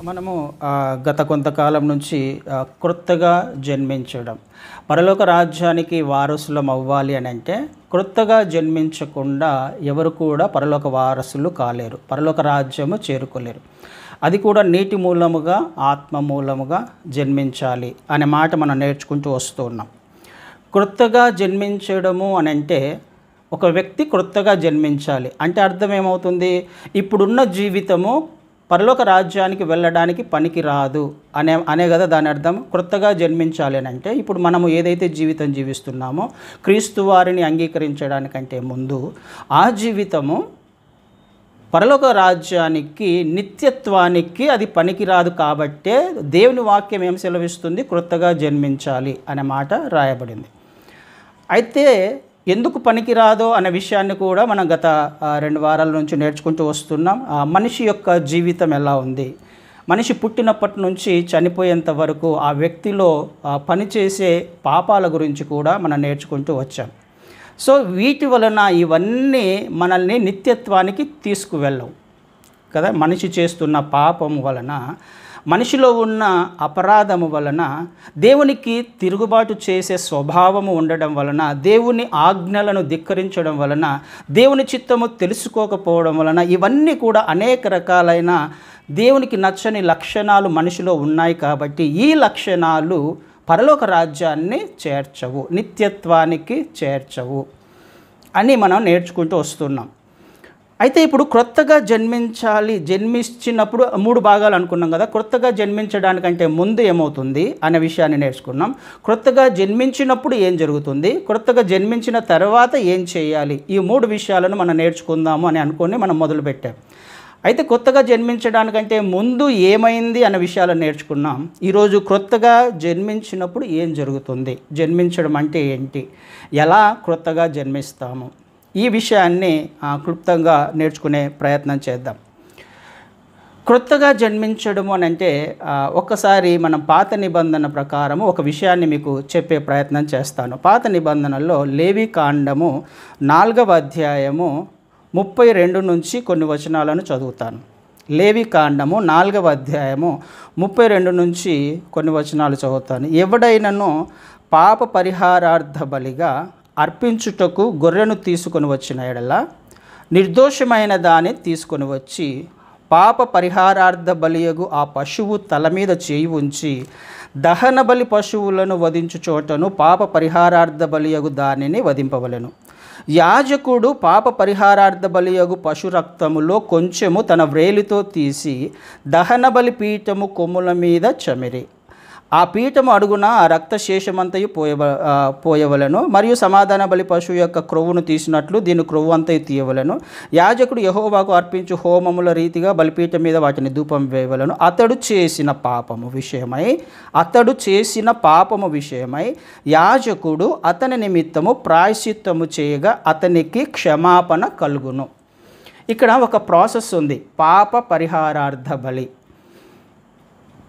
మనము గత కొంతకాలం నుంచి క్రొత్తగా జన్మించడం, పరలోక రాజ్యానికి వారసులం అవ్వాలి అని అంటే క్రొత్తగా జన్మించకుండా ఎవరు కూడా పరలోక వారసులు కాలేరు, పరలోక రాజ్యము చేరుకోలేరు. అది కూడా నీటి మూలముగా ఆత్మ మూలముగా జన్మించాలి అనే మాట మనం నేర్చుకుంటూ వస్తూ ఉన్నాం. క్రొత్తగా జన్మించడము అని అంటే ఒక వ్యక్తి క్రొత్తగా జన్మించాలి అంటే అర్థం ఏమవుతుంది? ఇప్పుడున్న జీవితము పరలోక రాజ్యానికి వెళ్ళడానికి పనికి రాదు అనే కదా దాని అర్థం. క్రొత్తగా జన్మించాలి అని అంటే ఇప్పుడు మనము ఏదైతే జీవితం జీవిస్తున్నామో క్రీస్తు వారిని అంగీకరించడానికంటే ముందు ఆ జీవితము పరలోక రాజ్యానికి నిత్యత్వానికి అది పనికిరాదు. కాబట్టే దేవుని వాక్యం ఏం సెలవిస్తుంది? క్రొత్తగా జన్మించాలి అనే మాట రాయబడింది. అయితే ఎందుకు పనికిరాదో అనే విషయాన్ని కూడా మనం గత 2 వారాల నుంచి నేర్చుకుంటూ వస్తున్నాం. మనిషి యొక్క జీవితం ఎలా ఉంది, మనిషి పుట్టినప్పటి నుంచి చనిపోయేంత వరకు ఆ వ్యక్తిలో పనిచేసే పాపాల గురించి కూడా మనం నేర్చుకుంటూ వచ్చాం. సో వీటి వలన ఇవన్నీ మనల్ని నిత్యత్వానికి తీసుకువెళ్ళవు కదా. మనిషి చేస్తున్న పాపము వలన, మనిషిలో ఉన్న అపరాధము వలన, దేవునికి తిరుగుబాటు చేసే స్వభావము ఉండడం వలన, దేవుని ఆజ్ఞలను ధిక్కరించడం వలన, దేవుని చిత్తము తెలుసుకోకపోవడం వలన ఇవన్నీ కూడా అనేక రకాలైన దేవునికి నచ్చని లక్షణాలు మనిషిలో ఉన్నాయి. కాబట్టి ఈ లక్షణాలు పరలోక రాజ్యాన్ని చేర్చవు, నిత్యత్వానికి చేర్చవు అని మనం నేర్చుకుంటూ వస్తున్నాం. అయితే ఇప్పుడు క్రొత్తగా జన్మించినప్పుడు 3 భాగాలు అనుకున్నాం కదా. క్రొత్తగా జన్మించడానికంటే ముందు ఏమవుతుంది అనే విషయాన్ని నేర్చుకున్నాం. క్రొత్తగా జన్మించినప్పుడు ఏం జరుగుతుంది, క్రొత్తగా జన్మించిన తర్వాత ఏం చేయాలి, ఈ 3 విషయాలను మనం నేర్చుకుందాము అని అనుకొని మనం మొదలుపెట్టాం. అయితే కొత్తగా జన్మించడానికంటే ముందు ఏమైంది అనే విషయాలను నేర్చుకున్నాం. ఈరోజు క్రొత్తగా జన్మించినప్పుడు ఏం జరుగుతుంది, జన్మించడం అంటే ఏంటి, ఎలా క్రొత్తగా జన్మిస్తాము, ఈ విషయాన్ని క్లుప్తంగా నేర్చుకునే ప్రయత్నం చేద్దాం. క్రొత్తగా జన్మించడము అని అంటే ఒక్కసారి మనం పాత నిబంధన ప్రకారము ఒక విషయాన్ని మీకు చెప్పే ప్రయత్నం చేస్తాను. పాత నిబంధనలో లేవి కాండము 4వ అధ్యాయము 32 నుంచి కొన్ని వచనాలను చదువుతాను. లేవి కాండము 4వ అధ్యాయము 32 నుంచి కొన్ని వచనాలు చదువుతాను. ఎవడైనను పాప పరిహారార్థ బలిగా అర్పించుటకు గొర్రెను తీసుకొని వచ్చిన ఎడల నిర్దోషమైన దాన్ని తీసుకొని వచ్చి పాప పరిహారార్థ బలియగు ఆ పశువు తల మీద చేయి ఉంచి దహన బలి పశువులను వధించు చోటను పాప పరిహారార్థ బలియగు దానిని వధింపవలెను. యాజకుడు పాప పరిహారార్థ బలియగు పశు రక్తములో కొంచెము తన వ్రేలితో తీసి దహన బలి పీఠము కొమ్ముల మీద చమిరి ఆ పీఠము అడుగున ఆ రక్తశేషమంతయు పోయవలను. మరియు సమాధాన బలి పశువు యొక్క క్రొవ్వును తీసినట్లు దీని క్రొవ్వు అంతయు తీయవలను. యాజకుడు యెహోవాకు అర్పించు హోమముల రీతిగా బలిపీఠం మీద వాటిని ధూపం వేయవలను. అతడు చేసిన పాపము విషయమై యాజకుడు అతని నిమిత్తము ప్రాయశ్చిత్తము చేయగా అతనికి క్షమాపణ కలుగును. ఇక్కడ ఒక ప్రాసెస్ ఉంది, పాప పరిహారార్థ బలి.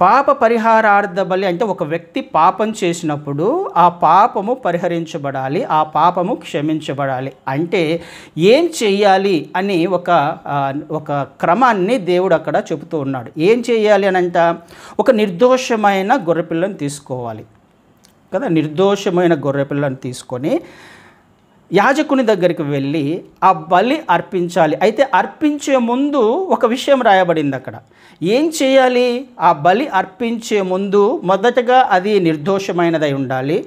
పాప పరిహారార్థ బలి అంటే ఒక వ్యక్తి పాపం చేసినప్పుడు ఆ పాపము పరిహరించబడాలి, ఆ పాపము క్షమించబడాలి. అంటే ఏం చెయ్యాలి అని ఒక క్రమాన్ని దేవుడు అక్కడ చెబుతూ ఉన్నాడు. ఏం చెయ్యాలి అని అంట, ఒక నిర్దోషమైన గొర్రెపిల్లను తీసుకోవాలి కదా. నిర్దోషమైన గొర్రెపిల్లను తీసుకొని యాజకుని దగ్గరికి వెళ్ళి ఆ బలి అర్పించాలి. అయితే అర్పించే ముందు ఒక విషయం రాయబడింది అక్కడ. ఏం చేయాలి? ఆ బలి అర్పించే ముందు మొదటగా అది నిర్దోషమైనదై ఉండాలి.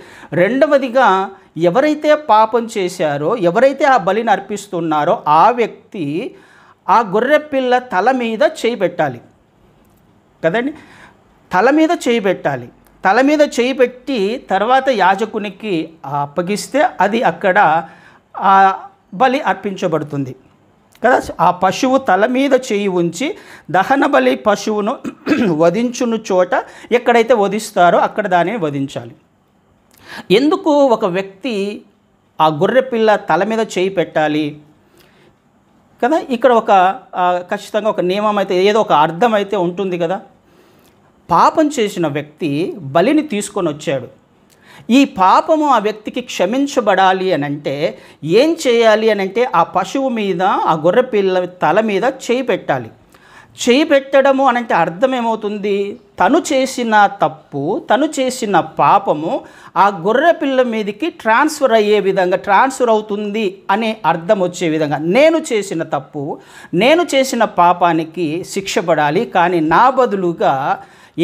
రెండవదిగా ఎవరైతే పాపం చేశారో, ఎవరైతే ఆ బలిని అర్పిస్తున్నారో ఆ వ్యక్తి ఆ గొర్రెపిల్ల తల మీద చేయి పెట్టాలి కదండి. తల మీద చేయి పెట్టాలి. తల మీద చేయి పెట్టి తర్వాత యాజకునికి అప్పగిస్తే అది అక్కడ బలి అర్పించబడుతుంది కదా. ఆ పశువు తల మీద చేయి ఉంచి దహన బలి పశువును వధించును చోట ఎక్కడైతే వధిస్తారో అక్కడ దానిని వధించాలి. ఎందుకు ఒక వ్యక్తి ఆ గొర్రెపిల్ల తల మీద చేయి పెట్టాలి కదా? ఇక్కడ ఖచ్చితంగా ఒక నియమం అయితే, ఏదో ఒక అర్థం అయితే ఉంటుంది కదా. పాపం చేసిన వ్యక్తి బలిని తీసుకొని వచ్చాడు. ఈ పాపము ఆ వ్యక్తికి క్షమించబడాలి అని అంటే ఏం చేయాలి అని అంటే ఆ పశువు మీద, ఆ గొర్రెపిల్ల తల మీద చేయి పెట్టాలి. చేయి పెట్టడము అని అంటే అర్థం ఏమవుతుంది? తను చేసిన తప్పు, తను చేసిన పాపము ఆ గొర్రె పిల్ల మీదకి ట్రాన్స్ఫర్ అయ్యే విధంగా, ట్రాన్స్ఫర్ అవుతుంది అనే అర్థం వచ్చే విధంగా, నేను చేసిన తప్పు, నేను చేసిన పాపానికి శిక్ష పడాలి, కానీ నా బదులుగా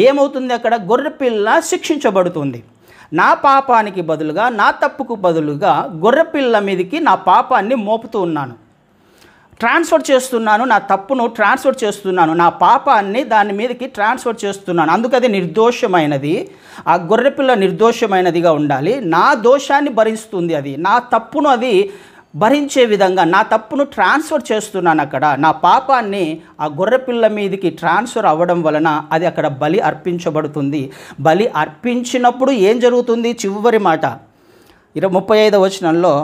ఏమవుతుంది? అక్కడ గొర్రె పిల్ల శిక్షించబడుతుంది. నా పాపానికి బదులుగా, నా తప్పుకు బదులుగా గొర్రె పిల్ల మీదకి నా పాపాన్ని మోపుతూ ఉన్నాను, ట్రాన్స్ఫర్ చేస్తున్నాను, నా తప్పును ట్రాన్స్ఫర్ చేస్తున్నాను, నా పాపాన్ని దాని మీదకి ట్రాన్స్ఫర్ చేస్తున్నాను. అందుకది నిర్దోషమైనది. ఆ గొర్రెపిల్ల నిర్దోషమైనదిగా ఉండాలి. నా దోషాన్ని భరిస్తుంది, అది నా తప్పును అది భరించే విధంగా నా తప్పును ట్రాన్స్ఫర్ చేస్తున్నాను. అక్కడ నా పాపాన్ని ఆ గొర్రెపిల్ల మీదకి ట్రాన్స్ఫర్ అవ్వడం వలన అది అక్కడ బలి అర్పించబడుతుంది. బలి అర్పించినప్పుడు ఏం జరుగుతుంది? చివరి మాట 35వ వచనంలో,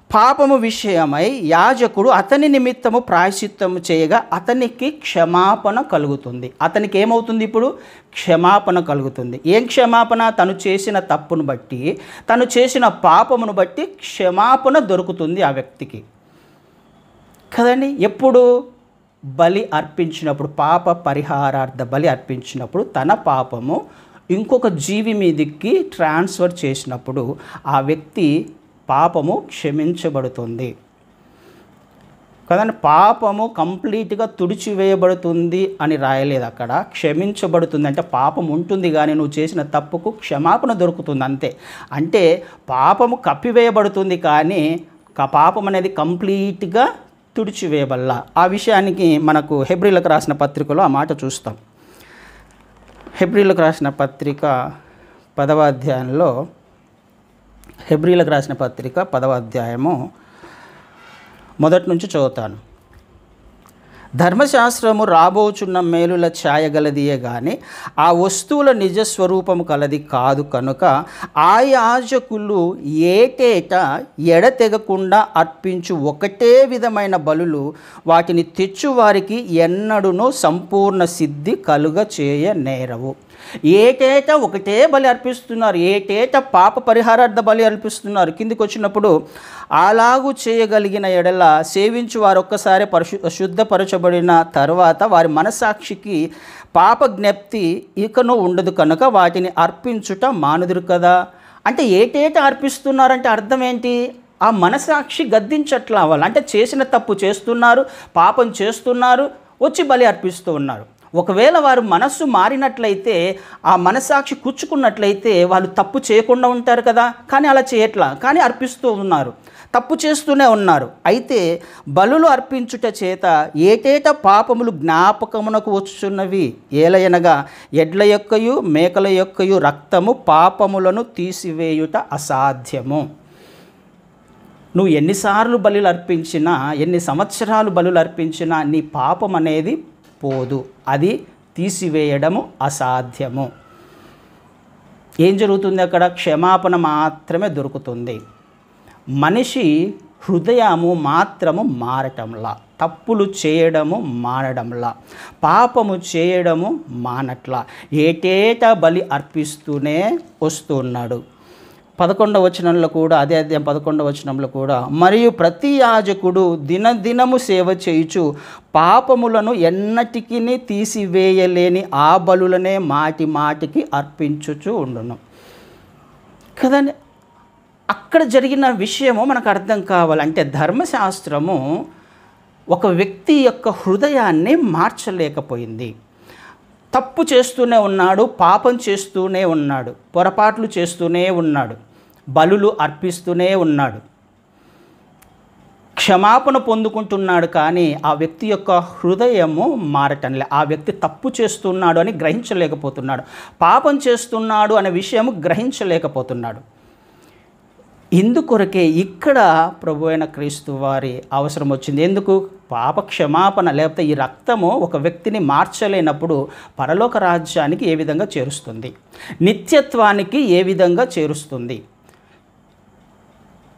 పాపము విషయమై యాజకుడు అతని నిమిత్తము ప్రాయశ్చిత్తము చేయగా అతనికి క్షమాపణ కలుగుతుంది. అతనికి ఏమవుతుంది? ఇప్పుడు క్షమాపణ కలుగుతుంది. ఏం క్షమాపణ? తను చేసిన తప్పును బట్టి, తను చేసిన పాపమును బట్టి క్షమాపణ దొరుకుతుంది ఆ వ్యక్తికి కదండి. ఎప్పుడు? బలి అర్పించినప్పుడు, పాప పరిహారార్థ బలి అర్పించినప్పుడు తన పాపము ఇంకొక జీవి మీదకి ట్రాన్స్ఫర్ చేసినప్పుడు ఆ వ్యక్తి పాపము క్షమించబడుతుంది కదండి. పాపము కంప్లీట్గా తుడిచివేయబడుతుంది అని రాయలేదు అక్కడ. క్షమించబడుతుంది అంటే పాపం ఉంటుంది, కానీ నువ్వు చేసిన తప్పుకు క్షమాపణ దొరుకుతుంది అంతే. అంటే పాపము కప్పివేయబడుతుంది, కానీ పాపం అనేది కంప్లీట్గా తుడిచివేయబల్లా. ఆ విషయానికి మనకు హెబ్రీలకు రాసిన పత్రికలో ఆ మాట చూస్తాం. హెబ్రీలకు రాసిన పత్రిక 10వ అధ్యాయంలో, హెబ్రీలకు రాసిన పత్రిక 10వ అధ్యాయము మొదటి నుంచి చదువుతాను. ధర్మశాస్త్రము రాబోచున్న మేలుల ఛాయగలదియే కానీ ఆ వస్తువుల నిజస్వరూపము కలది కాదు కనుక ఆ యాజకులు ఏటేటా ఎడతెగకుండా అర్పించు ఒకటే విధమైన బలులు వాటిని తెచ్చువారికి ఎన్నడూనూ సంపూర్ణ సిద్ధి కలుగ చేయ నేరవు. ఏటేటా ఒకటే బలి అర్పిస్తున్నారు, ఏటేటా పాప పరిహారార్థ బలి అర్పిస్తున్నారు. కిందికి వచ్చినప్పుడు, అలాగూ చేయగలిగిన ఎడల సేవించు వారు ఒక్కసారి శుద్ధపరచబడిన తర్వాత వారి మనసాక్షికి పాప జ్ఞప్తి ఇకను ఉండదు కనుక వాటిని అర్పించుట మానుదురు కదా. అంటే ఏటేటా అర్పిస్తున్నారంటే అర్థం ఏంటి? ఆ మనసాక్షి గద్దించట్లా వాళ్ళు. అంటే చేసిన తప్పు చేస్తున్నారు, పాపం చేస్తున్నారు, వచ్చి బలి అర్పిస్తూ ఉన్నారు. ఒకవేళ వారు మనస్సు మారినట్లయితే, ఆ మనసాక్షి కూర్చుకున్నట్లయితే వాళ్ళు తప్పు చేయకుండా ఉంటారు కదా. కానీ అలా చేయట్లా, కానీ అర్పిస్తూ ఉన్నారు, తప్పు చేస్తూనే ఉన్నారు. అయితే బలులు అర్పించుట చేత ఏటేట పాపములు జ్ఞాపకమునకు వచ్చుచున్నవి. ఏలయనగా ఎడ్ల యొక్కయు మేకల యొక్కయు రక్తము పాపములను తీసివేయుట అసాధ్యము. నువ్వు ఎన్నిసార్లు బలులు అర్పించినా, ఎన్ని సంవత్సరాలు బలులు అర్పించినా నీ పాపం అనేది పోదు, అది తీసివేయడము అసాధ్యము. ఏం జరుగుతుంది అక్కడ? క్షమాపణ మాత్రమే దొరుకుతుంది. మనిషి హృదయము మాత్రము మారటంలా, తప్పులు చేయడము మానడంలా, పాపము చేయడము మానట్లా ఏటేటా బలి అర్పిస్తూనే వస్తున్నాడు. 11వ వచనంలో కూడా, అదే అధ్యాయం 11వ వచనంలో కూడా, మరియు ప్రతి యాజకుడు దినదినము సేవ చేయుచు పాపములను ఎన్నటికీ తీసివేయలేని ఆ బలులనే మాటి మాటికి అర్పించుచు ఉండును కదండి. అక్కడ జరిగిన విషయము మనకు అర్థం కావాలంటే, ధర్మశాస్త్రము ఒక వ్యక్తి యొక్క హృదయాన్ని మార్చలేకపోయింది. తప్పు చేస్తూనే ఉన్నాడు, పాపం చేస్తూనే ఉన్నాడు, పొరపాట్లు చేస్తూనే ఉన్నాడు, బలులు అర్పిస్తూనే ఉన్నాడు, క్షమాపణ పొందుకుంటున్నాడు, కానీ ఆ వ్యక్తి యొక్క హృదయము మారటంలే. ఆ వ్యక్తి తప్పు చేస్తున్నాడు అని గ్రహించలేకపోతున్నాడు, పాపం చేస్తున్నాడు అనే విషయము గ్రహించలేకపోతున్నాడు. ఇందుకొరకే ఇక్కడ ప్రభు అయిన క్రీస్తు వారి అవసరం వచ్చింది. ఎందుకు? పాప క్షమాపణ, లేకపోతే ఈ రక్తము ఒక వ్యక్తిని మార్చలేనప్పుడు పరలోక రాజ్యానికి ఏ విధంగా చేరుస్తుంది, నిత్యత్వానికి ఏ విధంగా చేరుస్తుంది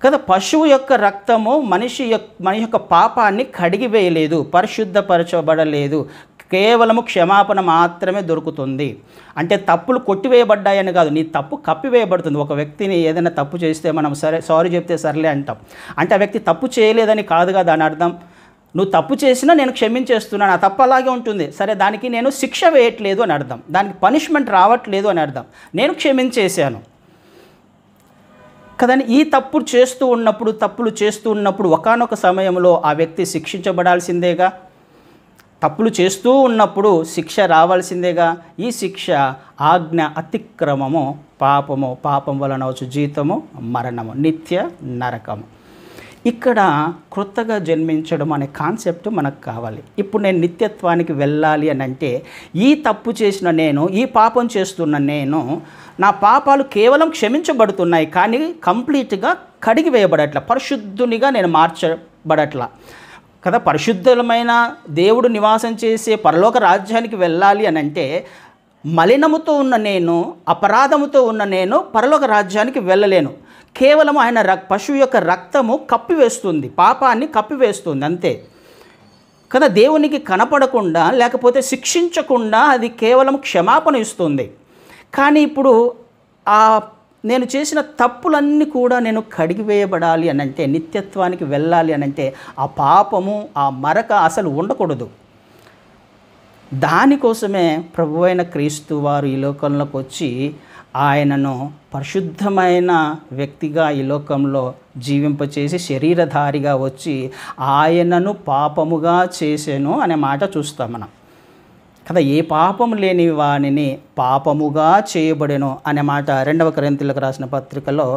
కదా. పశువు యొక్క రక్తము మన యొక్క పాపాన్ని కడిగివేయలేదు, పరిశుద్ధపరచబడలేదు. కేవలము క్షమాపణ మాత్రమే దొరుకుతుంది. అంటే తప్పులు కొట్టివేయబడ్డాయని కాదు, నీ తప్పు కప్పివేయబడుతుంది. ఒక వ్యక్తిని ఏదైనా తప్పు చేస్తే మనం సారీ చెప్తే సర్లే అంటాం. అంటే ఆ వ్యక్తి తప్పు చేయలేదని కాదుగా దాని అర్థం. నువ్వు తప్పు చేసినా నేను క్షమించేస్తున్నాను, ఆ తప్పు అలాగే ఉంటుంది. సరే, దానికి నేను శిక్ష వేయట్లేదు అని అర్థం, దానికి పనిష్మెంట్ రావట్లేదు అని అర్థం, నేను క్షమించేశాను కదండి. ఈ తప్పులు చేస్తూ ఉన్నప్పుడు ఒకానొక సమయంలో ఆ వ్యక్తి శిక్షించబడాల్సిందేగా. తప్పులు చేస్తూ ఉన్నప్పుడు శిక్ష రావాల్సిందేగా. ఈ శిక్ష ఆజ్ఞ అతిక్రమము, పాపము, పాపం వలన వచ్చు జీతము మరణము, నిత్య నరకము. ఇక్కడ క్రొత్తగా జన్మించడం అనే కాన్సెప్ట్ మనకు కావాలి. ఇప్పుడు నేను నిత్యత్వానికి వెళ్ళాలి అని అంటే, ఈ తప్పు చేసిన నేను, ఈ పాపం చేస్తున్న నేను, నా పాపాలు కేవలం క్షమించబడుతున్నాయి కానీ కంప్లీట్గా కడిగి వేయబడట్లా, పరిశుద్ధునిగా నేను మార్చబడట్లా కదా. పరిశుద్ధమైన దేవుడు నివాసం చేసే పరలోక రాజ్యానికి వెళ్ళాలి అని అంటే, మలినముతో ఉన్న నేను, అపరాధముతో ఉన్న నేను పరలోక రాజ్యానికి వెళ్ళలేను. కేవలం ఆయన పశువు యొక్క రక్తము కప్పివేస్తుంది, పాపాన్ని కప్పివేస్తుంది అంతే కదా. దేవునికి కనపడకుండా లేకపోతే శిక్షించకుండా అది కేవలం క్షమాపణ ఇస్తుంది. కానీ ఇప్పుడు నేను చేసిన తప్పులన్నీ కూడా నేను కడిగివేయబడాలి అని అంటే, నిత్యత్వానికి వెళ్ళాలి అని అంటే, ఆ పాపము, ఆ మరక అసలు ఉండకూడదు. దానికోసమే ప్రభువైన క్రీస్తు వారు ఈ లోకంలోకి వచ్చి ఆయనను పరిశుద్ధమైన వ్యక్తిగా ఈ లోకంలో జీవింపచేసి శరీరధారిగా వచ్చి ఆయనను పాపముగా చేసెను అనే మాట చూస్తాం మనం కదా. ఏ పాపము లేని వానిని పాపముగా చేయబడెను అనే మాట 2వ కొరింథీయులకు రాసిన పత్రికలో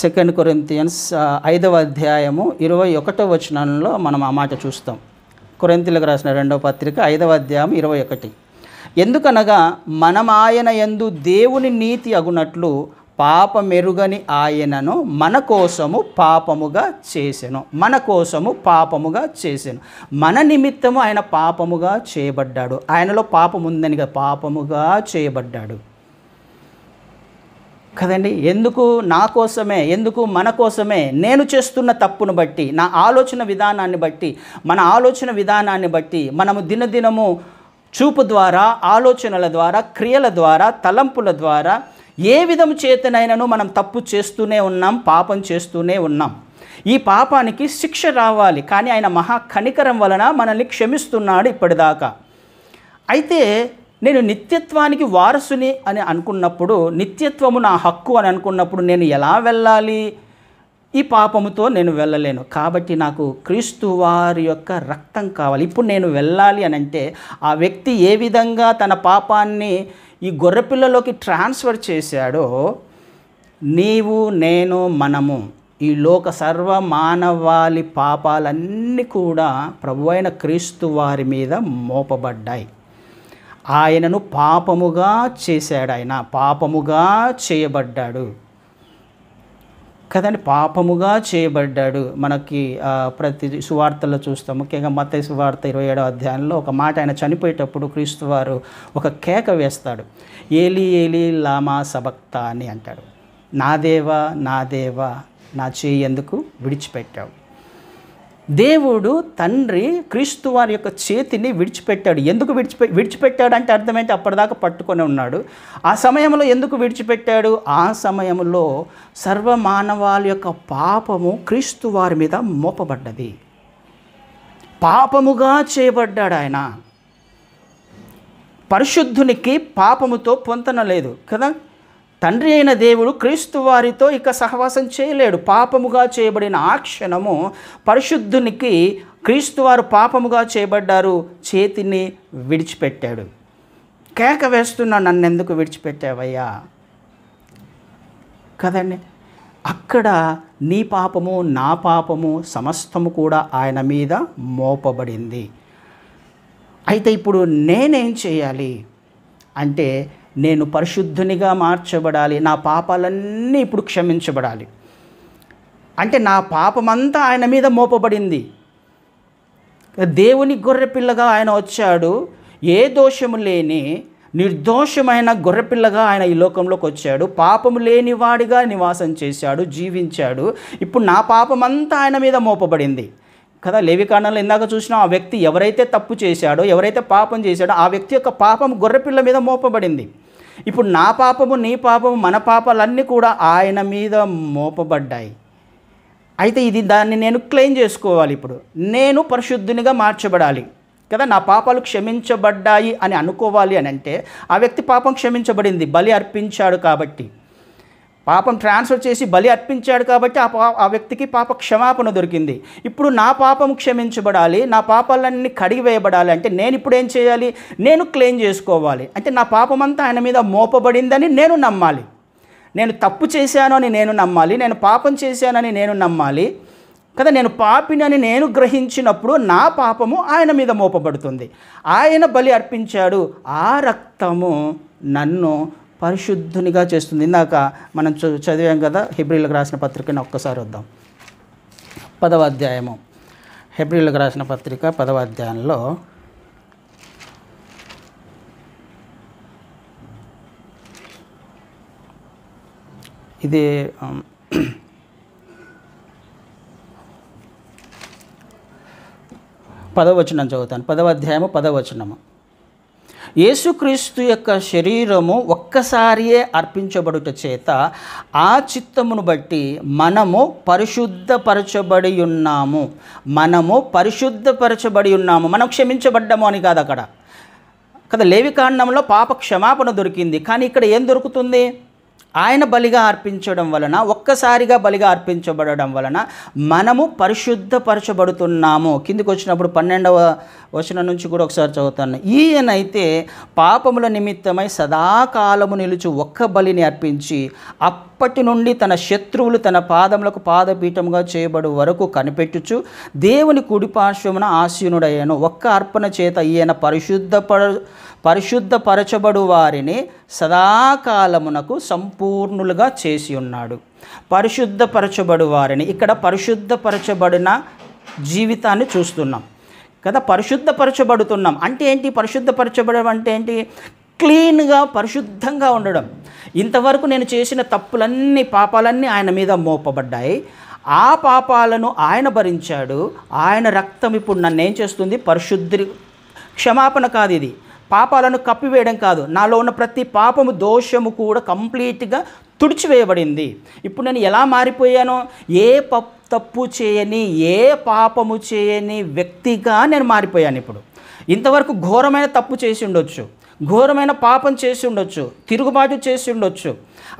2 కొరింథియన్స్ 5వ అధ్యాయము 21వ వచనంలో మనం ఆ మాట చూస్తాం. కొరింథీయులకు రాసిన 2వ పత్రిక 5వ అధ్యాయం 21. ఎందుకనగా మనం ఆయన యందు దేవుని నీతి అగునట్లు పాపమెరుగని ఆయనను మన కోసము పాపముగా చేసెను. మన నిమిత్తము ఆయన పాపముగా చేయబడ్డాడు. ఆయనలో పాపం ఉందనిగా పాపముగా చేయబడ్డాడు కదండి. ఎందుకు? నా కోసమే, ఎందుకు? మన కోసమే. నేను చేస్తున్న తప్పును బట్టి, నా ఆలోచన విధానాన్ని బట్టి, మన ఆలోచన విధానాన్ని బట్టి, మనము దినదినము చూపు ద్వారా, ఆలోచనల ద్వారా, క్రియల ద్వారా, తలంపుల ద్వారా ఏ విధము చేతనైనను మనం తప్పు చేస్తూనే ఉన్నాం, పాపం చేస్తూనే ఉన్నాం. ఈ పాపానికి శిక్ష రావాలి, కానీ ఆయన మహా కనికరం వలన మనల్ని క్షమిస్తున్నాడు ఇప్పటిదాకా. అయితే నేను నిత్యత్వానికి వారసుని అని అనుకున్నప్పుడు, నిత్యత్వము నా హక్కు అని అనుకున్నప్పుడు నేను ఎలా వెళ్ళాలి? ఈ పాపముతో నేను వెళ్ళలేను. కాబట్టి నాకు క్రీస్తు వారి యొక్క రక్తం కావాలి. ఇప్పుడు నేను వెళ్ళాలి అని అంటే, ఆ వ్యక్తి ఏ విధంగా తన పాపాన్ని ఈ గొర్రెపిల్లలోకి ట్రాన్స్ఫర్ చేశాడో, నీవు, నేను, మనము, ఈ లోక సర్వ మానవాళి పాపాలన్నీ కూడా ప్రభువైన క్రీస్తు వారి మీద మోపబడ్డాయి. ఆయనను పాపముగా చేశాడు, ఆయన పాపముగా చేయబడ్డాడు కదండి. పాపముగా చేయబడ్డాడు. మనకి ప్రతి సువార్తల్లో చూస్తాం. ముఖ్యంగా మత్తయి సువార్త 27వ అధ్యాయంలో ఒక మాట, ఆయన చనిపోయేటప్పుడు క్రీస్తు వారు ఒక కేక వేస్తాడు. ఏలీ ఏలీ లామా సబక్తాని అంటాడు. నా దేవా, నా దేవా, నా చేయి ఎందుకు విడిచిపెట్టావు? దేవుడు తండ్రి క్రీస్తు వారి యొక్క చేతిని విడిచిపెట్టాడు. ఎందుకు విడిచిపెట్టాడు అంటే అర్థం ఏంటి? అప్పటిదాకా పట్టుకొని ఉన్నాడు. ఆ సమయంలో ఎందుకు విడిచిపెట్టాడు? ఆ సమయంలో సర్వమానవాళి యొక్క పాపము క్రీస్తు వారి మీద మోపబడ్డది. పాపముగా చేయబడ్డాడు ఆయన. పరిశుద్ధునికి పాపముతో పొంతన లేదు కదా. తండ్రి అయిన దేవుడు క్రీస్తు వారితో ఇక సహవాసం చేయలేడు. పాపముగా చేయబడిన ఆ క్షణము పరిశుద్ధునికి క్రీస్తు వారు పాపముగా చేయబడ్డారు, చేతిని విడిచిపెట్టాడు. కేక వేస్తున్నా, నన్నెందుకు విడిచిపెట్టావయ్యా కదండి. అక్కడ నీ పాపము, నా పాపము సమస్తము కూడా ఆయన మీద మోపబడింది. అయితే ఇప్పుడు నేనేం చేయాలి అంటే, నేను పరిశుద్ధునిగా మార్చబడాలి. నా పాపాలన్నీ ఇప్పుడు క్షమించబడాలి. అంటే నా పాపమంతా ఆయన మీద మోపబడింది. దేవుని గొర్రెపిల్లగా ఆయన వచ్చాడు. ఏ దోషము లేని నిర్దోషమైన గొర్రెపిల్లగా ఆయన ఈ లోకంలోకి వచ్చాడు. పాపము లేని వాడిగా నివాసం చేశాడు, జీవించాడు. ఇప్పుడు నా పాపమంతా ఆయన మీద మోపబడింది కదా. లేవికాండంలో ఇందాక చూసినా, ఆ వ్యక్తి ఎవరైతే తప్పు చేశాడో, ఎవరైతే పాపం చేశాడో, ఆ వ్యక్తి యొక్క పాపం గొర్రెపిల్ల మీద మోపబడింది. ఇప్పుడు నా పాపము, నీ పాపము, మన పాపాలన్నీ కూడా ఆయన మీద మోపబడ్డాయి. అయితే దాన్ని నేను క్లెయిమ్ చేసుకోవాలి. ఇప్పుడు నేను పరిశుద్ధునిగా మార్చబడాలి కదా, నా పాపాలు క్షమించబడ్డాయి అని అనుకోవాలి అని అంటే ఆ వ్యక్తి పాపం క్షమించబడింది, బలి అర్పించాడు కాబట్టి, పాపం ట్రాన్స్ఫర్ చేసి బలి అర్పించాడు కాబట్టి ఆ వ్యక్తికి పాప క్షమాపణ దొరికింది. ఇప్పుడు నా పాపం క్షమించబడాలి, నా పాపాలన్నీ కడిగివేయబడాలి అంటే నేను ఇప్పుడు ఏం చేయాలి? నేను క్లెయిమ్ చేసుకోవాలి. అంటే నా పాపమంతా ఆయన మీద మోపబడిందని నేను నమ్మాలి. నేను తప్పు చేశాను అని నేను నమ్మాలి, నేను పాపం చేశానని నేను నమ్మాలి కదా. నేను పాపిని అని నేను గ్రహించినప్పుడు నా పాపము ఆయన మీద మోపబడుతుంది. ఆయన బలి అర్పించాడు, ఆ రక్తము నన్ను పరిశుద్ధునిగా చేస్తుంది. ఇందాక మనం చదివాం కదా, హెబ్రీలకు రాసిన పత్రికను ఒక్కసారి వద్దాం. 10వ అధ్యాయము, హెబ్రీలకు రాసిన పత్రిక 10వ అధ్యాయంలో ఇది 10వ వచనం చదువుతాను. 10వ అధ్యాయము 10వ వచనము. యేసుక్రీస్తు యొక్క శరీరము ఒక్కసారియే అర్పించబడుట చేత ఆ చిత్తమును బట్టి మనము పరిశుద్ధపరచబడి ఉన్నాము. మనం క్షమించబడ్డాము అని కాదు అక్కడ కదా. లేవికాండంలో పాప క్షమాపణ దొరికింది, కానీ ఇక్కడ ఏం దొరుకుతుంది? ఆయన బలిగా అర్పించడం వలన, ఒక్కసారిగా బలిగా అర్పించబడడం వలన మనము పరిశుద్ధపరచబడుతున్నాము. కిందికి వచ్చినప్పుడు 12వ వచనం నుంచి కూడా ఒకసారి చదువుతాను. ఈయనైతే పాపముల నిమిత్తమై సదాకాలము నిలుచు ఒక్క బలిని అర్పించి అప్పటి నుండి తన శత్రువులు తన పాదములకు పాదపీఠముగా చేయబడు వరకు కనిపెట్టుచు దేవుని కుడిపార్శ్వమున ఆసీనుడయ్యాను. ఒక్క అర్పణ చేత ఈయన పరిశుద్ధపరచబడు వారిని సదాకాలమునకు సంపూర్ణులుగా చేసి ఉన్నాడు. పరిశుద్ధపరచబడు వారిని, ఇక్కడ పరిశుద్ధపరచబడిన జీవితాన్ని చూస్తున్నాం కదా. పరిశుద్ధపరచబడుతున్నాం అంటే ఏంటి? పరిశుద్ధపరచబడడం అంటే ఏంటి? క్లీన్గా, పరిశుద్ధంగా ఉండడం. ఇంతవరకు నేను చేసిన తప్పులన్నీ, పాపాలన్నీ ఆయన మీద మోపబడ్డాయి. ఆ పాపాలను ఆయన భరించాడు. ఆయన రక్తం ఇప్పుడు నన్ను ఏం చేస్తుంది? క్షమాపణ కాదు ఇది, పాపాలను కప్పివేయడం కాదు, నాలో ఉన్న ప్రతి పాపము, దోషము కూడా కంప్లీట్గా తుడిచివేయబడింది. ఇప్పుడు నేను ఎలా మారిపోయానో, ఏ తప్పు చేయని, ఏ పాపము చేయని వ్యక్తిగా నేను మారిపోయాను. ఇప్పుడు ఇంతవరకు ఘోరమైన తప్పు చేసి ఉండొచ్చు, ఘోరమైన పాపం చేసి ఉండొచ్చు, తిరుగుబాటు చేసి ఉండొచ్చు,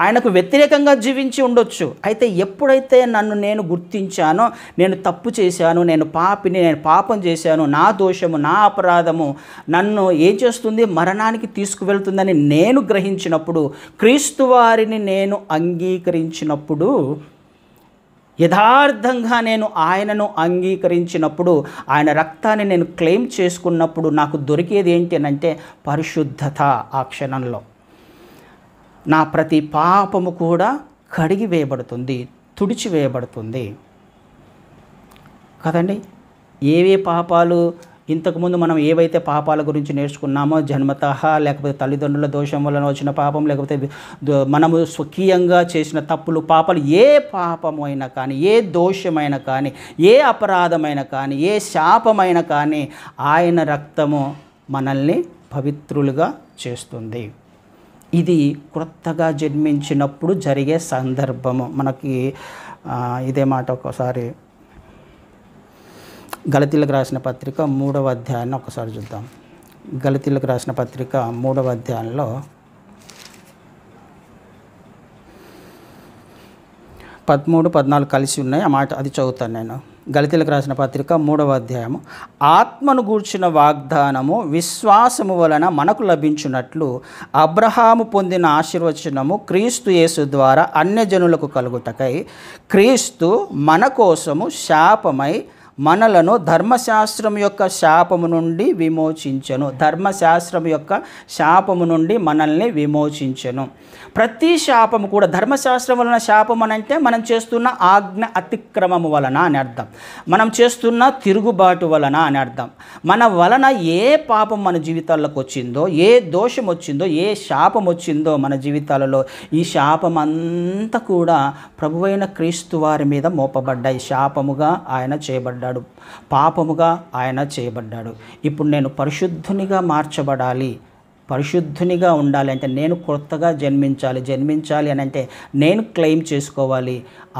ఆయనకు వ్యతిరేకంగా జీవించి ఉండొచ్చు. అయితే ఎప్పుడైతే నన్ను నేను గుర్తించానో, నేను తప్పు చేశాను, నేను పాపిని, నేను పాపం చేశాను, నా దోషము, నా అపరాధము నన్ను ఏం చేస్తుంది? మరణానికి తీసుకువెళ్తుందని నేను గ్రహించినప్పుడు, క్రీస్తు వారిని నేను అంగీకరించినప్పుడు, యథార్థంగా నేను ఆయనను అంగీకరించినప్పుడు, ఆయన రక్తాన్ని నేను క్లెయిమ్ చేసుకున్నప్పుడు నాకు దొరికేది ఏంటి అని అంటే పరిశుద్ధత. ఆ క్షణంలో నా ప్రతి పాపము కూడా కడిగివేయబడుతుంది, తుడిచివేయబడుతుంది కదండి. ఏవే పాపాలు ఇంతకుముందు మనం ఏవైతే పాపాల గురించి నేర్చుకున్నామో, జన్మతః, లేకపోతే తల్లిదండ్రుల దోషం వలన వచ్చిన పాపం, లేకపోతే మనము స్వకీయంగా చేసిన తప్పులు, పాపాలు, ఏ పాపము అయినా కానీ, ఏ దోషమైనా కానీ, ఏ అపరాధమైన కానీ, ఏ శాపమైన కానీ, ఆయన రక్తము మనల్ని పవిత్రులుగా చేస్తుంది. ఇది క్రొత్తగా జన్మించినప్పుడు జరిగే సందర్భము. మనకి ఇదే మాట ఒకసారి గలతీలకు రాసిన పత్రిక 3వ అధ్యాయాన్ని ఒకసారి చూద్దాం. గలతీలకు రాసిన పత్రిక 3వ అధ్యాయంలో 13, 14 కలిసి ఉన్నాయి. ఆ మాట అది చదువుతాను నేను. గలతీలకు రాసిన పత్రిక 3వ అధ్యాయము. ఆత్మను గూర్చిన వాగ్దానము విశ్వాసము వలన మనకు లభించున్నట్లు అబ్రహాము పొందిన ఆశీర్వచనము క్రీస్తు యేసు ద్వారా అన్యజనులకు కలుగుటకై క్రీస్తు మన కోసము శాపమై మనలను ధర్మశాస్త్రం యొక్క శాపము నుండి విమోచించెను. ధర్మశాస్త్రం యొక్క శాపము నుండి మనల్ని విమోచించెను. ప్రతి శాపము కూడా ధర్మశాస్త్రం వలన శాపం అని అంటే మనం చేస్తున్న ఆజ్ఞ అతిక్రమము వలన అని అర్థం, మనం చేస్తున్న తిరుగుబాటు వలన అని అర్థం. మన వలన ఏ పాపం మన జీవితాల్లోకి వచ్చిందో, ఏ దోషం వచ్చిందో, ఏ శాపం వచ్చిందో మన జీవితాలలో, ఈ శాపం అంతా కూడా ప్రభువైన క్రీస్తు వారి మీద మోపబడ్డాయి. శాపముగా ఆయన చేయబడ్డాడు, పాపముగా ఆయన చేయబడ్డాడు. ఇప్పుడు నేను పరిశుద్ధునిగా మార్చబడాలి పరిశుద్ధునిగా ఉండాలి అంటే నేను కొత్తగా జన్మించాలి అని అంటే నేను క్లెయిమ్ చేసుకోవాలి,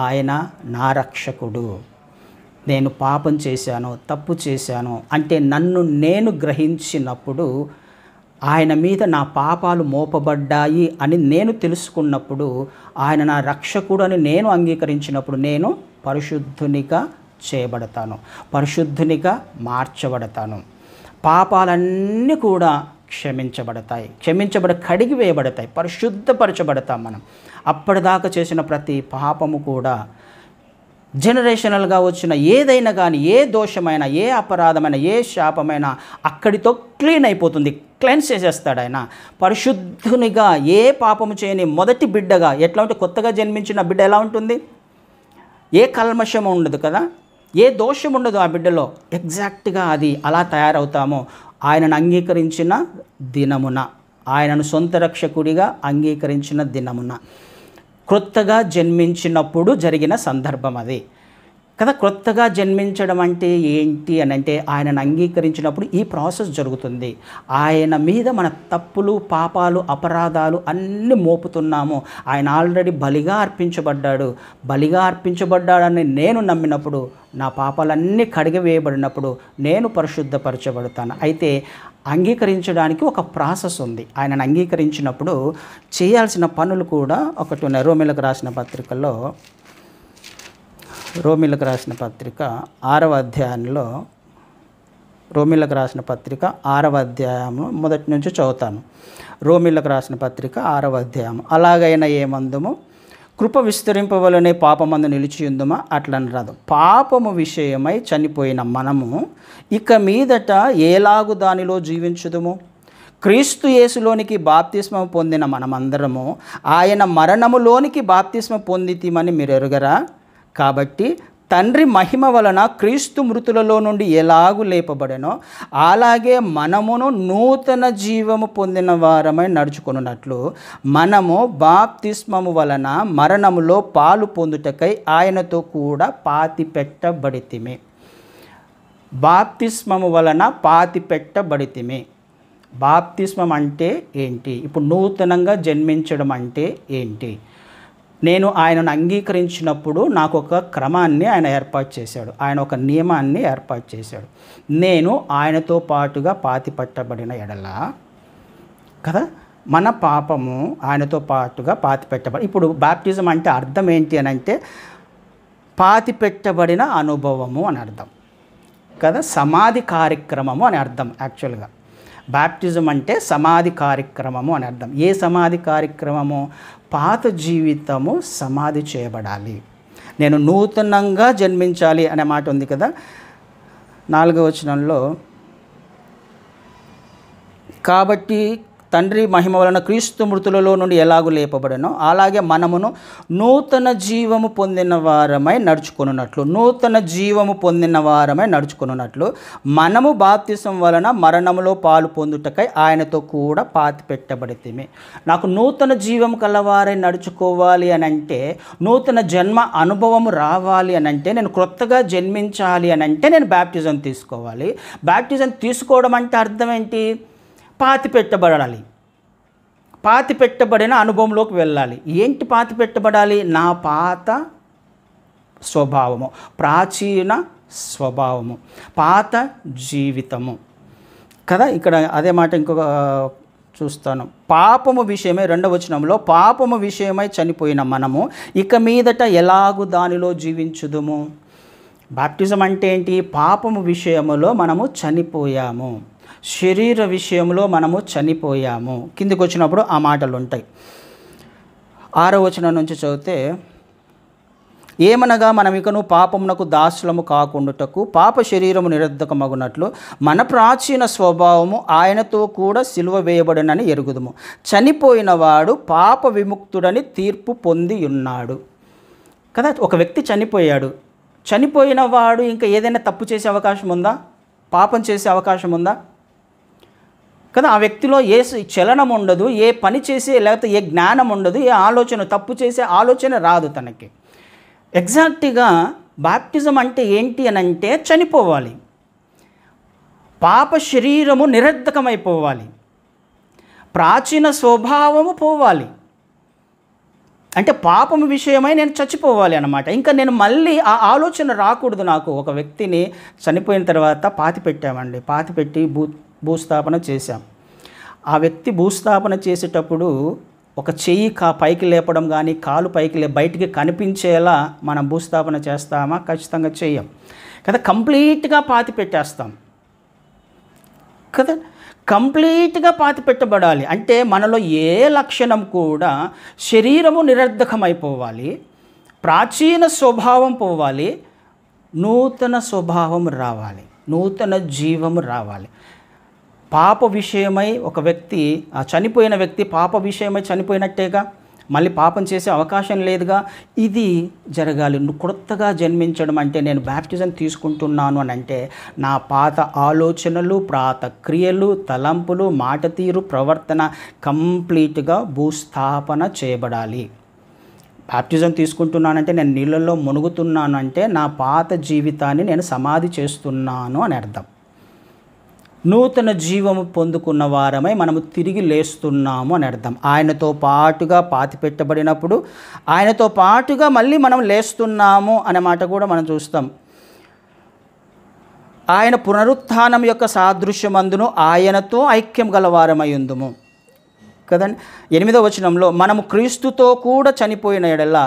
ఆయన నా రక్షకుడు, నేను పాపం చేశాను, తప్పు చేశాను అంటే నన్ను నేను గ్రహించినప్పుడు, ఆయన మీద నా పాపాలు మోపబడ్డాయి అని నేను తెలుసుకున్నప్పుడు, ఆయన నా రక్షకుడు అని నేను అంగీకరించినప్పుడు నేను పరిశుద్ధునిగా చేయబడతాను, పరిశుద్ధునిగా మార్చబడతాను. పాపాలన్నీ కూడా కడిగి వేయబడతాయి, పరిశుద్ధపరచబడతాం మనం. అప్పటిదాకా చేసిన ప్రతి పాపము కూడా జనరేషనల్గా వచ్చిన ఏదైనా కానీ, ఏ దోషమైనా, ఏ అపరాధమైనా, ఏ శాపమైనా అక్కడితో క్లీన్ అయిపోతుంది, క్లెన్స్ చేసేస్తాడు ఆయన. పరిశుద్ధునిగా ఏ పాపము చేయని మొదటి బిడ్డగా, ఎట్లా ఉంటే కొత్తగా జన్మించిన బిడ్డ ఎలా ఉంటుంది, ఏ కల్మషం ఉండదు కదా, ఏ దోషం ఉండదు ఆ బిడ్డలో. ఎగ్జాక్ట్గా అది అలా తయారవుతామో ఆయనను అంగీకరించిన దినమున, ఆయనను సొంత రక్షకుడిగా అంగీకరించిన దినమున, క్రొత్తగా జన్మించినప్పుడు జరిగిన సందర్భం అది కదా. క్రొత్తగా జన్మించడం అంటే ఏంటి అని అంటే ఆయనను అంగీకరించినప్పుడు ఈ ప్రాసెస్ జరుగుతుంది. ఆయన మీద మన తప్పులు, పాపాలు, అపరాధాలు అన్నీ మోపుతున్నాము. ఆయన ఆల్రెడీ బలిగా అర్పించబడ్డాడని నేను నమ్మినప్పుడు, నా పాపాలన్నీ కడిగివేయబడినప్పుడు నేను పరిశుద్ధపరచబడతాను. అయితే అంగీకరించడానికి ఒక ప్రాసెస్ ఉంది. ఆయనను అంగీకరించినప్పుడు చేయాల్సిన పనులు కూడా ఒకటి ఉన్నాయి. రోమీలకు రాసిన పత్రిక 6వ అధ్యాయంలో, రోమీలకు రాసిన పత్రిక 6వ అధ్యాయము మొదటి నుంచి చదువుతాను. రోమీలకు రాసిన పత్రిక 6వ అధ్యాయం. అలాగైనా ఏమందుము, కృప విస్తరింపవలనే పాపమందు నిలిచియుందుమా అట్లని రాదు. పాపము విషయమై చనిపోయిన మనము ఇక మీదట ఏలాగు దానిలో జీవించుదుము? క్రీస్తు యేసులోనికి బాప్తిస్మం పొందిన మనమందరము ఆయన మరణములోనికి బాప్తిస్మం పొందితిమని మీరు ఎరుగరా? కాబట్టి తండ్రి మహిమ వలన క్రీస్తు మృతులలో నుండి ఎలాగు లేపబడెనో అలాగే మనమును నూతన జీవము పొందిన వారమై నడుచుకొనున్నట్లు మనము బాప్తిస్మము వలన మరణములో పాలు పొందుటకై ఆయనతో కూడా పాతిపెట్టబడితిమి. బాప్తిస్మము వలన పాతిపెట్టబడితిమి. బాప్తిస్మం అంటే ఏంటి? ఇప్పుడు నూతనంగా జన్మించడం అంటే ఏంటి? నేను ఆయనను అంగీకరించినప్పుడు నాకు ఒక క్రమాన్ని ఆయన ఏర్పాటు చేశాడు, ఆయన ఒక నియమాన్ని ఏర్పాటు చేశాడు. నేను ఆయనతో పాటుగా పాతిపెట్టబడిన ఎడల కదా, మన పాపము ఆయనతో పాటుగా పాతిపెట్టబడి. ఇప్పుడు బాప్టిజం అంటే అర్థం ఏంటి అని అంటే పాతిపెట్టబడిన అనుభవము అని అర్థం కదా, సమాధి కార్యక్రమము అని అర్థం. యాక్చువల్గా బాప్టిజం అంటే సమాధి కార్యక్రమము అని అర్థం. ఏ సమాధి కార్యక్రమము? పాత జీవితము సమాధి చేయబడాలి, నేను నూతనంగా జన్మించాలి అనే మాట ఉంది కదా. 4వ వచనంలో, కాబట్టి తండ్రి మహిమ వలన క్రీస్తు మృతులలో నుండి ఎలాగూ లేపబడనో అలాగే మనమును నూతన జీవము పొందిన వారమై నడుచుకొనున్నట్లు మనము బాప్తిసం వలన మరణములో పాలు పొందుటకై ఆయనతో కూడా పాతిపెట్టబడితిమి. నాకు నూతన జీవము కలవారై నడుచుకోవాలి అని అంటే, నూతన జన్మ అనుభవము రావాలి అని అంటే, నేను క్రొత్తగా జన్మించాలి అని అంటే నేను బాప్టిజం తీసుకోవాలి. బాప్టిజం తీసుకోవడం అంటే అర్థం ఏంటి? పాతిపెట్టబడాలి, పాతిపెట్టబడిన అనుభవంలోకి వెళ్ళాలి. ఏంటి పాతిపెట్టబడాలి? నా పాత స్వభావము, ప్రాచీన స్వభావము, పాత జీవితము కదా. ఇక్కడ అదే మాట ఇంకొక చూస్తాను. పాపము విషయమై 2వ వచనంలో, పాపము విషయమై చనిపోయిన మనము ఇక మీదట ఎలాగు దానిలో జీవించుదుము? బాప్టిజం అంటే ఏంటి? పాపము విషయములో మనము చనిపోయాము, శరీర విషయంలో మనము చనిపోయాము. కిందికి వచ్చినప్పుడు ఆ మాటలు ఉంటాయి. 6వ వచనం నుంచి చదివితే, ఏమనగా మనం ఇకను పాపమునకు దాసులము కాకుండుటకు పాప శరీరము నిరర్ధకమగునట్లు మన ప్రాచీన స్వభావము ఆయనతో కూడా సిలువ వేయబడినని ఎరుగుదుము. చనిపోయిన వాడు పాప విముక్తుడని తీర్పు పొంది ఉన్నాడు కదా. ఒక వ్యక్తి చనిపోయాడు, చనిపోయిన వాడు ఇంకా ఏదైనా తప్పు చేసే అవకాశం ఉందా? పాపం చేసే అవకాశం ఉందా? కదా. ఆ వ్యక్తిలో ఏ చలనం ఉండదు, ఏ పని చేసే లేకపోతే ఏ జ్ఞానం ఉండదు, ఏ ఆలోచన, తప్పు చేసే ఆలోచన రాదు తనకి. ఎగ్జాక్ట్గా బాప్టిజం అంటే ఏంటి అని అంటే చనిపోవాలి, పాప శరీరము నిరర్ధకమైపోవాలి. ప్రాచీన స్వభావము పోవాలి. అంటే పాపం విషయమై నేను చచ్చిపోవాలి అన్నమాట. ఇంకా నేను మళ్ళీ ఆ ఆలోచన రాకూడదు నాకు. ఒక వ్యక్తిని చనిపోయిన తర్వాత పాతిపెట్టామండి, పాతిపెట్టి భూస్థాపన చేశాం. ఆ వ్యక్తి భూస్థాపన చేసేటప్పుడు ఒక చెయ్యి పైకి లేపడం కానీ కాలు పైకి బయటికి కనిపించేలా మనం భూస్థాపన చేస్తామా? ఖచ్చితంగా చెయ్యం కదా. కంప్లీట్గా పాతిపెట్టేస్తాం కదా. కంప్లీట్గా పాతిపెట్టబడాలి అంటే మనలో ఏ లక్షణం కూడా, శరీరము నిరర్ధకమైపోవాలి, ప్రాచీన స్వభావం పోవాలి, నూతన స్వభావం రావాలి, నూతన జీవము రావాలి. పాప విషయమై ఒక వ్యక్తి, ఆ చనిపోయిన వ్యక్తి పాప విషయమై చనిపోయినట్టేగా, మళ్ళీ పాపం చేసే అవకాశం లేదుగా. ఇది జరగాలి. కొత్తగా జన్మించడం అంటే నేను బ్యాప్టిజం తీసుకుంటున్నాను అని అంటే నా పాత ఆలోచనలు, పాత క్రియలు, తలంపులు, మాట తీరు, ప్రవర్తన కంప్లీట్గా భూస్థాపన చేయబడాలి. బ్యాప్టిజం తీసుకుంటున్నానంటే నేను నీళ్ళల్లో మునుగుతున్నాను అంటే నా పాత జీవితాన్ని నేను సమాధి చేస్తున్నాను అని అర్థం. నూతన జీవము పొందుకున్న వారమై మనము తిరిగి లేస్తున్నాము అని అర్థం. ఆయనతో పాటుగా పాతిపెట్టబడినప్పుడు ఆయనతో పాటుగా మళ్ళీ మనం లేస్తున్నాము అనే మాట కూడా మనం చూస్తాం. ఆయన పునరుత్థానం యొక్క సాదృశ్యమందును ఆయనతో ఐక్యం గలవారమై ఉందుము కదండి. 8వ వచనంలో మనము క్రీస్తుతో కూడా చనిపోయిన ఎడల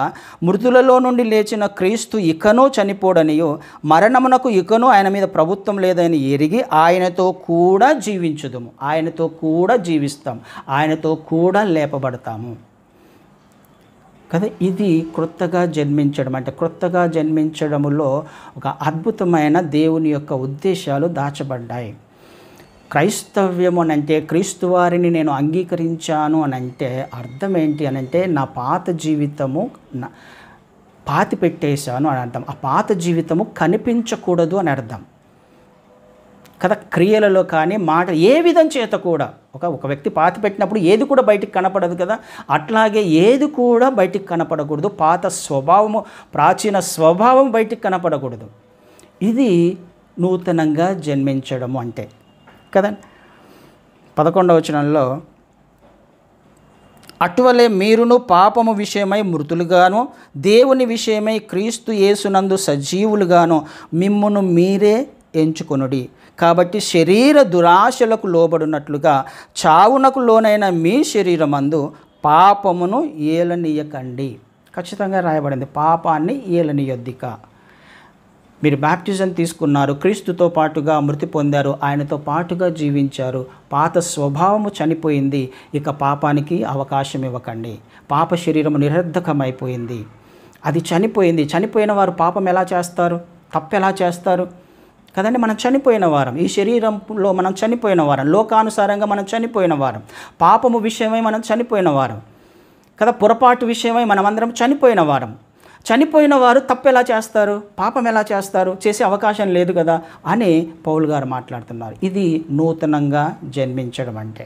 మృతులలో నుండి లేచిన క్రీస్తు ఇకనూ చనిపోడనియో మరణమునకు ఇకనూ ఆయన మీద ప్రభుత్వం లేదని ఎరిగి ఆయనతో కూడా జీవించుదుము. ఆయనతో కూడా జీవిస్తాం, ఆయనతో కూడా లేపబడతాము కదా. ఇది క్రొత్తగా జన్మించడం అంటే, క్రొత్తగా జన్మించడములో ఒక అద్భుతమైన దేవుని యొక్క ఉద్దేశాలు దాచబడ్డాయి. క్రైస్తవ్యము అని అంటే, క్రీస్తు వారిని నేను అంగీకరించాను అని అంటే అర్థం ఏంటి అని అంటే, నా పాత జీవితము పాతి పెట్టేశాను అని అర్థం. ఆ పాత జీవితము కనిపించకూడదు అని అర్థం కదా. క్రియలలో కానీ మాట ఏ విధం చేత కూడా ఒక వ్యక్తి పాతి పెట్టినప్పుడు ఏది కూడా బయటికి కనపడదు కదా. అట్లాగే ఏది కూడా బయటికి కనపడకూడదు. పాత స్వభావము, ప్రాచీన స్వభావం బయటికి కనపడకూడదు. ఇది నూతనంగా జన్మించడము అంటే కదా. 11వ వచనంలో అటువలే మీరును పాపము విషయమై మృతులుగాను దేవుని విషయమై క్రీస్తు యేసునందు సజీవులుగాను మిమ్మును మీరే ఎంచుకొనుడి. కాబట్టి శరీర దురాశలకు లోబడినట్లుగా చావునకు లోనైన మీ శరీరమందు పాపమును ఏలనీయకండి. ఖచ్చితంగా రాయబడింది, పాపాన్ని ఏలనీయొద్దిక. మీరు బ్యాప్టిజం తీసుకున్నారు, క్రీస్తుతో పాటుగా మృతి పొందారు, ఆయనతో పాటుగా జీవించారు, పాత స్వభావము చనిపోయింది, ఇక పాపానికి అవకాశం ఇవ్వకండి. పాప శరీరము నిరర్ధకమైపోయింది, అది చనిపోయింది. చనిపోయిన వారు పాపం ఎలా చేస్తారు, తప్పు ఎలా చేస్తారు కదండి. మనం చనిపోయిన వారం, ఈ శరీరంలో మనం చనిపోయిన వారం, లోకానుసారంగా మనం చనిపోయిన వారం, పాపము విషయమై మనం చనిపోయిన వారం కదా, పొరపాటు విషయమై మనమందరం చనిపోయిన వారం. చనిపోయిన వారు తప్పు ఎలా చేస్తారు, పాపం ఎలా చేస్తారు, చేసే అవకాశం లేదు కదా అని పౌలు గారు మాట్లాడుతున్నారు. ఇది నూతనంగా జన్మించడం అంటే.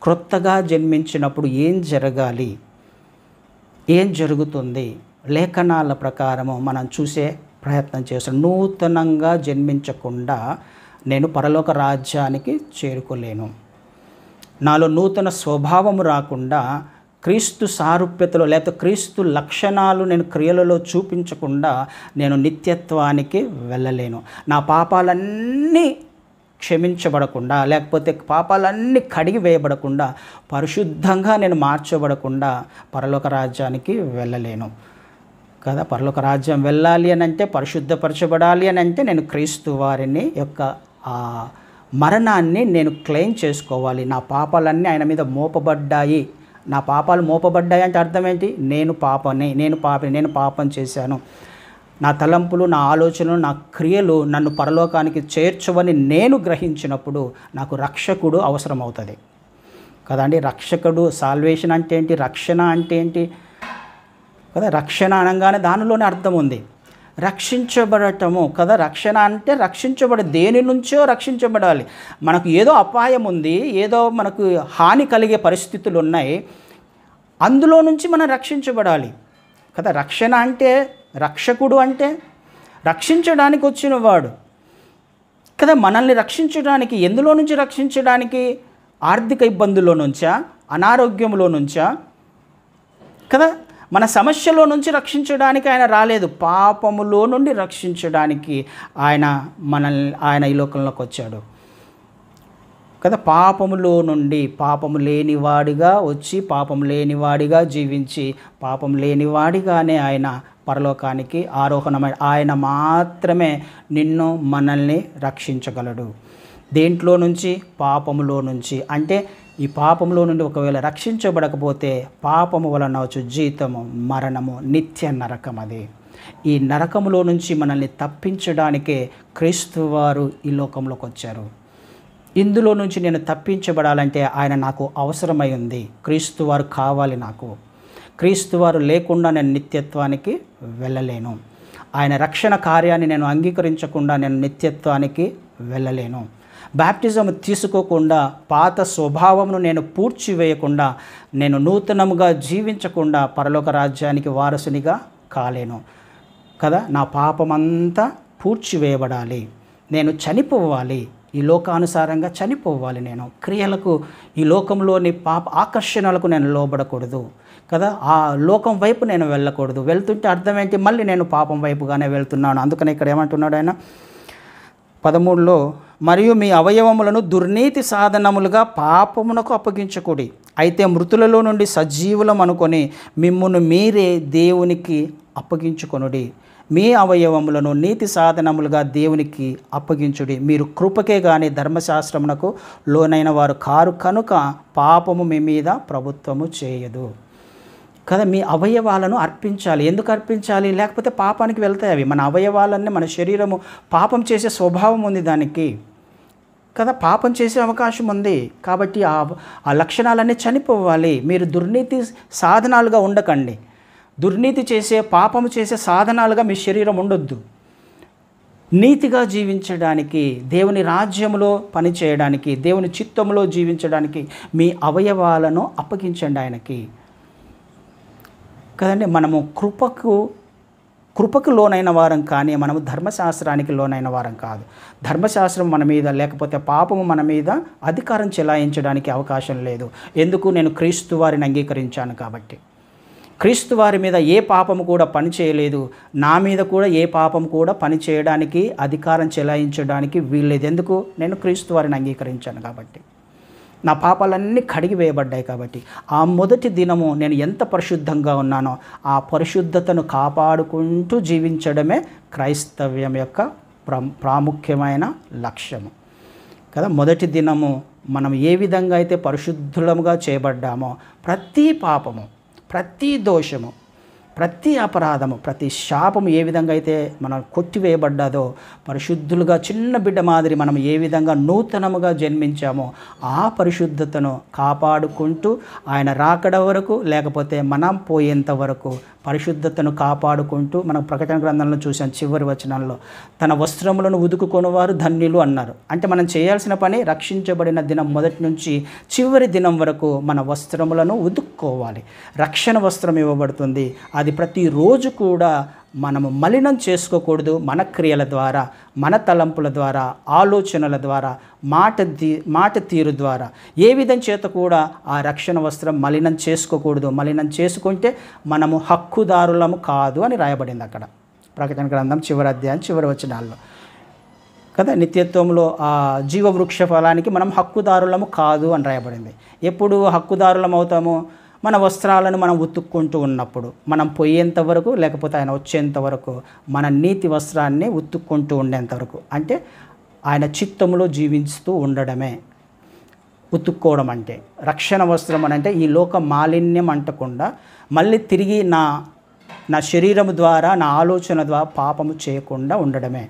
క్రొత్తగా జన్మించినప్పుడు ఏం జరగాలి, ఏం జరుగుతుంది, లేఖనాల ప్రకారము మనం చూసే ప్రయత్నం చేస్తాం. నూతనంగా జన్మించకుండా నేను పరలోక రాజ్యానికి చేరుకోలేను. నాలో నూతన స్వభావము రాకుండా, క్రీస్తు సారూప్యతలో లేకపోతే క్రీస్తు లక్షణాలు నేను క్రియలలో చూపించకుండా నేను నిత్యత్వానికి వెళ్ళలేను. నా పాపాలన్నీ క్షమించబడకుండా, లేకపోతే పాపాలన్నీ కడిగి వేయబడకుండా, పరిశుద్ధంగా నేను మార్చబడకుండా పరలోక రాజ్యానికి వెళ్ళలేను కదా. పరలోక రాజ్యం వెళ్ళాలి అని అంటే, పరిశుద్ధపరచబడాలి అని అంటే నేను క్రీస్తు వారిని యొక్క మరణాన్ని నేను క్లెయిమ్ చేసుకోవాలి. నా పాపాలన్నీ ఆయన మీద మోపబడ్డాయి. నా పాపాలు మోపబడ్డాయి అంటే అర్థం ఏంటి, నేను పాపని, నేను పాపం చేశాను, నా తలంపులు, నా ఆలోచనలు, నా క్రియలు నన్ను పరలోకానికి చేర్చవని నేను గ్రహించినప్పుడు నాకు రక్షకుడు అవసరం అవుతుంది కదండి. రక్షకుడు, సాల్వేషన్ అంటే ఏంటి, రక్షణ అంటే ఏంటి కదా. రక్షణ అనగానే దానిలోనే అర్థం ఉంది, రక్షించబడటము కదా. రక్షణ అంటే దేని నుంచో రక్షించబడాలి. మనకు ఏదో అపాయం ఉంది, ఏదో మనకు హాని కలిగే పరిస్థితులు ఉన్నాయి, అందులో నుంచి మనం రక్షించబడాలి కదా. రక్షణ అంటే, రక్షకుడు అంటే రక్షించడానికి వచ్చిన వాడు కదా. మనల్ని రక్షించడానికి, ఎందులో నుంచి రక్షించడానికి, ఆర్థిక ఇబ్బందుల్లో నుంచా, అనారోగ్యంలో నుంచా? కదా, మన సమస్యలో నుంచి రక్షించడానికి ఆయన రాలేదు, పాపములో నుండి రక్షించడానికి ఆయన ఈ లోకంలోకి వచ్చాడు కదా. పాపములో నుండి, పాపము లేనివాడిగా వచ్చి పాపం లేనివాడిగా జీవించి పాపం లేనివాడిగానే ఆయన పరలోకానికి ఆరోహణమైన ఆయన మాత్రమే నిన్ను మనల్ని రక్షించగలడు. దేంట్లో నుంచి? పాపములో నుంచి. అంటే ఈ పాపంలో నుండి ఒకవేళ రక్షించబడకపోతే పాపము వలన వచ్చు జీతము మరణము, నిత్య నరకం. అది ఈ నరకములో నుంచి మనల్ని తప్పించడానికే క్రీస్తు వారు ఈ లోకంలోకి వచ్చారు. ఇందులో నుంచి నేను తప్పించబడాలంటే ఆయన నాకు అవసరమై ఉంది. క్రీస్తు వారు కావాలి నాకు. క్రీస్తు వారు లేకుండా నేను నిత్యత్వానికి వెళ్ళలేను. ఆయన రక్షణ కార్యాన్ని నేను అంగీకరించకుండా నేను నిత్యత్వానికి వెళ్ళలేను. బాప్టిజం తీసుకోకుండా, పాత స్వభావమును నేను పూడ్చివేయకుండా, నేను నూతనముగా జీవించకుండా పరలోక రాజ్యానికి వారసునిగా కాలేను కదా. నా పాపమంతా పూడ్చివేయబడాలి. నేను చనిపోవాలి, ఈ లోకానుసారంగా చనిపోవాలి. నేను క్రియలకు, ఈ లోకంలోని పాప ఆకర్షణలకు నేను లోబడకూడదు కదా. ఆ లోకం వైపు నేను వెళ్ళకూడదు. వెళ్తుంటే అర్థం ఏంటి? మళ్ళీ నేను పాపం వైపుగానే వెళ్తున్నాను. అందుకని ఇక్కడ ఏమంటున్నాడు ఆయన 13లో, మరియు మీ అవయవములను దుర్నీతి సాధనములుగా పాపమునకు అప్పగించకూడి, అయితే మృతులలో నుండి సజీవులం అనుకొని మిమ్మును మీరే దేవునికి అప్పగించుకొనుడి. మీ అవయవములను నీతి సాధనములుగా దేవునికి అప్పగించుడి. మీరు కృపకే గాని ధర్మశాస్త్రమునకు లోనైన వారు కారు కనుక పాపము మీ మీద ప్రభుత్వము చేయదు కదా. మీ అవయవాలను అర్పించాలి. ఎందుకు అర్పించాలి? లేకపోతే పాపానికి వెళ్తాయి అవి. మన అవయవాలన్నీ, మన శరీరము పాపం చేసే స్వభావం ఉంది దానికి కదా, పాపం చేసే అవకాశం ఉంది. కాబట్టి ఆ లక్షణాలన్నీ చనిపోవాలి. మీరు దుర్నీతి సాధనాలుగా ఉండకండి. దుర్నీతి చేసే, పాపము చేసే సాధనాలుగా మీ శరీరం ఉండొద్దు. నీతిగా జీవించడానికి, దేవుని రాజ్యములో పనిచేయడానికి, దేవుని చిత్తములో జీవించడానికి మీ అవయవాలను అప్పగించండి ఆయనకి కదండి. మనము కృపకు లోనైన వారం కానీ మనము ధర్మశాస్త్రానికి లోనైన వారం కాదు. ధర్మశాస్త్రం మన మీద, లేకపోతే పాపము మన మీద అధికారం చెలాయించడానికి అవకాశం లేదు. ఎందుకు? నేను క్రీస్తు వారిని అంగీకరించాను కాబట్టి. క్రీస్తు వారి మీద ఏ పాపము కూడా పని చేయలేదు. నా మీద కూడా ఏ పాపం కూడా పని చేయడానికి, అధికారం చెలాయించడానికి వీల్లేదు. ఎందుకు? నేను క్రీస్తు వారిని అంగీకరించాను కాబట్టి. నా పాపాలన్నీ కడిగి వేయబడ్డాయి కాబట్టి. ఆ మొదటి దినము నేను ఎంత పరిశుద్ధంగా ఉన్నానో ఆ పరిశుద్ధతను కాపాడుకుంటూ జీవించడమే క్రైస్తవ్యం యొక్క ప్రాముఖ్యమైన లక్ష్యము కదా. మొదటి దినము మనం ఏ విధంగా అయితే పరిశుద్ధులముగా చేయబడ్డామో, ప్రతి పాపము, ప్రతి దోషము, ప్రతి అపరాధము, ప్రతి శాపము ఏ విధంగా అయితే మనం కొట్టివేయబడ్డాదో, పరిశుద్ధులుగా చిన్న బిడ్డ మాదిరి మనం ఏ విధంగా నూతనముగా జన్మించామో ఆ పరిశుద్ధతను కాపాడుకుంటూ ఆయన రాకడ వరకు, లేకపోతే మనం పోయేంత వరకు పరిశుద్ధతను కాపాడుకుంటూ, మనం ప్రకటన గ్రంథంలో చూసాం చివరి వచనంలో, తన వస్త్రములను ఉదుకుకొనివారు ధన్యులు అన్నారు. అంటే మనం చేయాల్సిన పని రక్షించబడిన దినం మొదటి నుంచి చివరి దినం వరకు మన వస్త్రములను ఉదుక్కోవాలి. రక్షణ వస్త్రం ఇవ్వబడుతుంది. అది ప్రతిరోజు కూడా మనము మలినం చేసుకోకూడదు. మన క్రియల ద్వారా, మన తలంపుల ద్వారా, ఆలోచనల ద్వారా, మాట తీరు ద్వారా ఏ విధం చేత కూడా ఆ రక్షణ వస్త్రం మలినం చేసుకోకూడదు. మలినం చేసుకుంటే మనము హక్కుదారులము కాదు అని రాయబడింది అక్కడ ప్రకటన గ్రంథం చివరి అధ్యాయం చివరి వచనాల్లో కదా. నిత్యత్వంలో ఆ జీవవృక్ష ఫలానికి మనం హక్కుదారులము కాదు అని రాయబడింది. ఎప్పుడు హక్కుదారులం అవుతాము? మన వస్త్రాలను మనం ఉతుక్కుంటూ ఉన్నప్పుడు, మనం పోయేంత వరకు, లేకపోతే ఆయన వచ్చేంత వరకు మన నీతి వస్త్రాన్ని ఉతుక్కుంటూ ఉండేంతవరకు. అంటే ఆయన చిత్తములో జీవిస్తూ ఉండడమే ఉతుక్కోవడం అంటే. రక్షణ వస్త్రం అని అంటే ఈ లోక మాలిన్యం అంటకుండా మళ్ళీ తిరిగి నా శరీరము ద్వారా, నా ఆలోచన ద్వారా పాపము చేయకుండా ఉండడమే.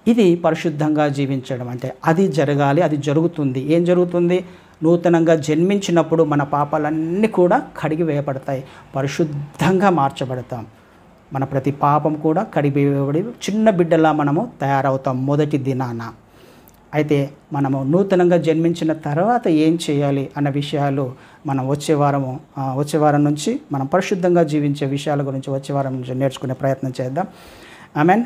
ఇది పరిశుద్ధంగా జీవించడం అంటే. అది జరగాలి, అది జరుగుతుంది. ఏం జరుగుతుంది? నూతనంగా జన్మించినప్పుడు మన పాపాలన్నీ కూడా కడిగి వేయబడతాయి, పరిశుద్ధంగా మార్చబడతాం. మన ప్రతి పాపం కూడా కడిగి వేయబడి చిన్న బిడ్డలా మనము తయారవుతాం మొదటి దినాన. అయితే మనము నూతనంగా జన్మించిన తర్వాత ఏం చేయాలి అన్న విషయాలు మనం వచ్చే వారం నుంచి మనం పరిశుద్ధంగా జీవించే విషయాల గురించి వచ్చే వారం నుంచి నేర్చుకునే ప్రయత్నం చేద్దాం. ఆమెన్.